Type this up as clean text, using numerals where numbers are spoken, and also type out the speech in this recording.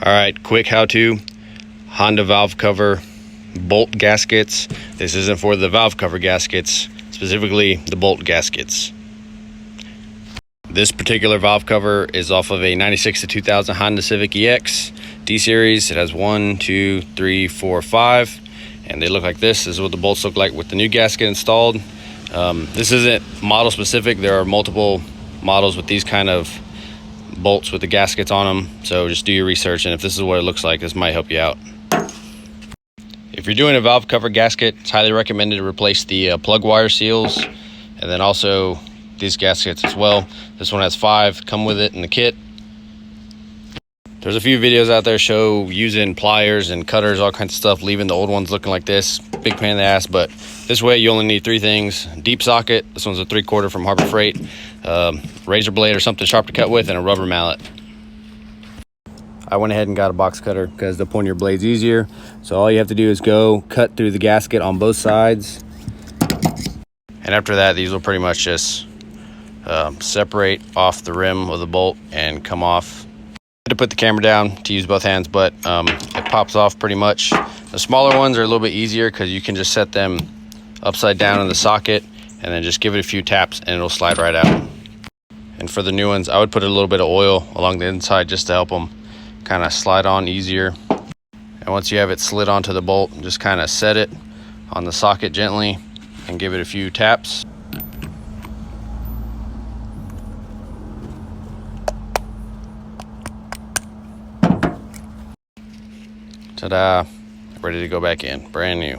All right, quick how-to. Honda valve cover bolt gaskets. This isn't for the valve cover gaskets, specifically the bolt gaskets. This particular valve cover is off of a 96 to 2000 Honda Civic EX D-Series. It has 1, 2, 3, 4, 5, and they look like this. This is what the bolts look like with the new gasket installed. This isn't model specific. There are multiple models with these kind of bolts with the gaskets on them, so just do your research, and if this is what it looks like, this might help you out. If you're doing a valve cover gasket, it's highly recommended to replace the plug wire seals, and then also these gaskets as well. This one has 5 come with it in the kit. There's a few videos out there show using pliers and cutters, all kinds of stuff, leaving the old ones looking like this. Big pain in the ass, but this way you only need 3 things. Deep socket, this one's a 3/4 from Harbor Freight, razor blade or something sharp to cut with, and a rubber mallet. I went ahead and got a box cutter because the point of your blade's easier. So all you have to do is go cut through the gasket on both sides. And after that, these will pretty much just separate off the rim of the bolt and come off. To put the camera down to use both hands, but it pops off pretty much. The smaller ones are a little bit easier because you can just set them upside down in the socket and then just give it a few taps and it'll slide right out. And for the new ones, I would put a little bit of oil along the inside just to help them kind of slide on easier. And once you have it slid onto the bolt, just kind of set it on the socket gently and give it a few taps. Ta-da, ready to go back in, brand new.